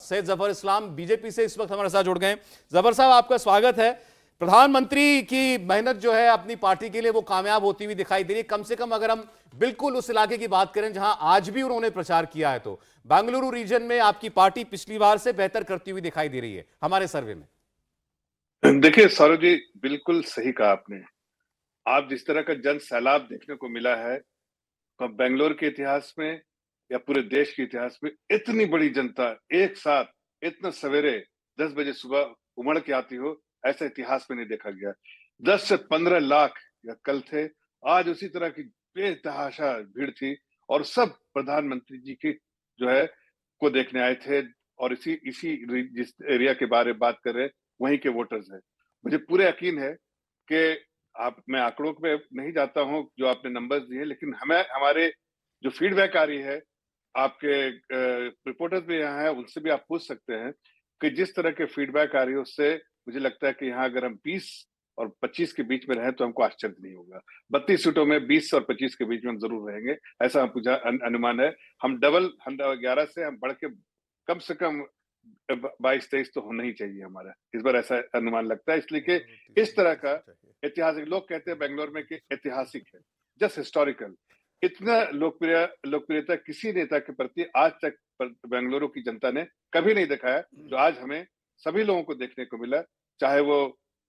Syed Zafar Islam BJP से इस वक्त हमारे साथ जुड़ गए। जफर साहब, आपका स्वागत है। प्रधानमंत्री की मेहनत जो है अपनी पार्टी के लिए वो कामयाब होती हुई दिखाई दे रही है। कम से कम अगर हम बिल्कुल उस इलाके की बात करें जहां आज भी उन्होंने प्रचार किया है, तो बेंगलुरु रीजन में आपकी पार्टी पिछली बार से बेहतर करती हुई दिखाई दे रही है हमारे सर्वे में। देखिए सौरभ जी, बिल्कुल सही कहा आपने। आप जिस तरह का जन सैलाब देखने को मिला है, तो बेंगलोर के इतिहास में या पूरे देश के इतिहास में इतनी बड़ी जनता एक साथ इतना सवेरे 10 बजे सुबह उमड़ के आती हो, ऐसा इतिहास में नहीं देखा गया। 10 से 15 लाख या कल थे, आज उसी तरह की बेतहाशा भीड़ थी और सब प्रधानमंत्री जी की जो है को देखने आए थे। और इसी इसी जिस एरिया के बारे में बात कर रहे हैं, वहीं के वोटर्स हैं। मुझे पूरा यकीन है कि मैं आंकड़ों में नहीं जाता हूं जो आपने नंबर्स दिए, लेकिन हमें हमारे जो फीडबैक आ रही है, आपके रिपोर्टर्स भी यहाँ हैं, उनसे भी आप पूछ सकते हैं कि जिस तरह के फीडबैक आ रही है उससे मुझे लगता है कि यहाँ अगर हम 20 और 25 के बीच में रहें तो हमको आश्चर्य नहीं होगा। 32 सीटों में 20 और 25 के बीच में हम जरूर रहेंगे, ऐसा मुझे अनुमान है। हम 11 से हम बढ़ के कम से कम 22-23 तो होना ही चाहिए हमारा इस बार, ऐसा अनुमान लगता है। इसलिए कि इस तरह का ऐतिहासिक, लोग कहते हैं बेंगलोर में कि ऐतिहासिक है, जस्ट हिस्टोरिकल। इतना लोकप्रियता किसी नेता के प्रति आज तक बेंगलुरु की जनता ने कभी नहीं दिखाया जो आज हमें सभी लोगों को देखने को मिला। चाहे वो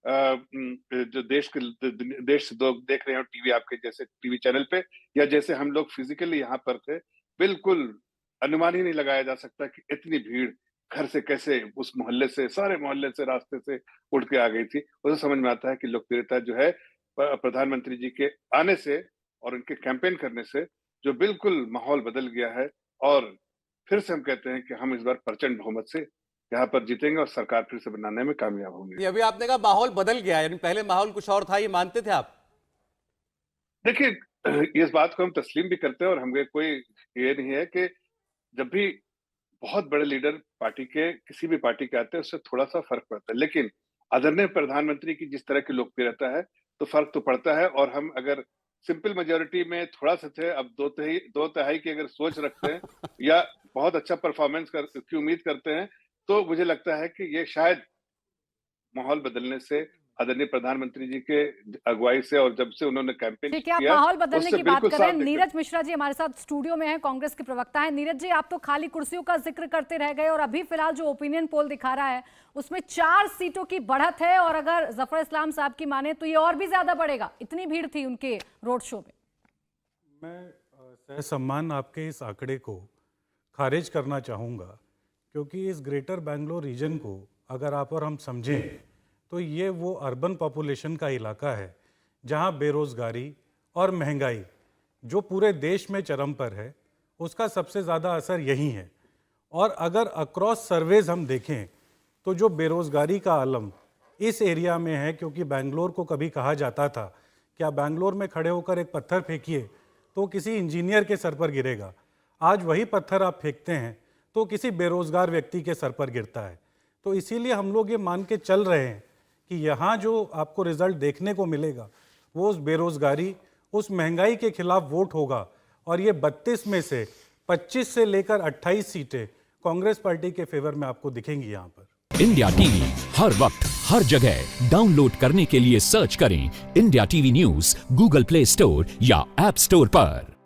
जो देश से लोग देख रहे हो टीवी, आपके जैसे टीवी चैनल पे, या जैसे हम लोग फिजिकली यहाँ पर थे, बिल्कुल अनुमान ही नहीं लगाया जा सकता कि इतनी भीड़ घर से कैसे, उस मोहल्ले से, सारे मोहल्ले से, रास्ते से उठ के आ गई थी। उसे समझ में आता है कि लोकप्रियता जो है प्रधानमंत्री जी के आने से और उनके कैंपेन करने से जो बिल्कुल माहौल बदल गया है। और फिर से हम कहते हैं कि हम इस बार प्रचंड बहुमत से यहाँ पर जीतेंगे और सरकार फिर से बनाने में कामयाब होंगे। अभी आपने कहा माहौल बदल गया, यानी पहले माहौल कुछ और था, ये मानते थे आप? देखिए, इस बात को हम तस्लीम भी करते हैं और हमें कोई ये नहीं है कि जब भी बहुत बड़े लीडर पार्टी के, किसी भी पार्टी के आते हैं, उससे थोड़ा सा फर्क पड़ता है। लेकिन आदरणीय प्रधानमंत्री की जिस तरह की लोकप्रियता है, तो फर्क तो पड़ता है। और हम अगर सिंपल मेजोरिटी में थोड़ा सा थे, अब दो तिहाई की अगर सोच रखते हैं या बहुत अच्छा परफॉर्मेंस की उम्मीद करते हैं, तो मुझे लगता है कि ये शायद माहौल बदलने से, आदरणीय प्रधानमंत्री जी के अगुवाई से, और जब से उन्होंने कैंपेन ठीक है, आप किया, माहौल बदलने की बात कर रहे हैं। नीरज मिश्रा जी हमारे साथ स्टूडियो में हैं, कांग्रेस के प्रवक्ता हैं। नीरज जी, आप तो खाली कुर्सियों का जिक्र करते रह गए और अभी फिलहाल जो ओपिनियन पोल दिखा रहा है उसमें 4 सीटों की बढ़त है, और अगर जफर इस्लाम साहब की माने तो ये और भी ज्यादा बढ़ेगा। इतनी भीड़ थी उनके रोड शो में। मैं सहसम्मान आपके इस आंकड़े को खारिज करना चाहूँगा, क्योंकि इस ग्रेटर बेंगलोर रीजन को अगर आप और हम समझें तो ये वो अर्बन पॉपुलेशन का इलाका है जहाँ बेरोज़गारी और महंगाई जो पूरे देश में चरम पर है, उसका सबसे ज़्यादा असर यही है। और अगर अक्रॉस सर्वेज हम देखें तो जो बेरोज़गारी का आलम इस एरिया में है, क्योंकि बेंगलोर को कभी कहा जाता था कि आप बेंगलोर में खड़े होकर एक पत्थर फेंकिए तो किसी इंजीनियर के सर पर गिरेगा, आज वही पत्थर आप फेंकते हैं तो किसी बेरोज़गार व्यक्ति के सर पर गिरता है। तो इसीलिए हम लोग ये मान के चल रहे हैं कि यहाँ जो आपको रिजल्ट देखने को मिलेगा वो उस बेरोज़गारी, उस महंगाई के खिलाफ वोट होगा। और ये 32 में से 25 से लेकर 28 सीटें कांग्रेस पार्टी के फेवर में आपको दिखेंगी यहाँ पर। इंडिया टीवी हर वक्त हर जगह डाउनलोड करने के लिए सर्च करें India TV news Google play store या ऐप स्टोर पर।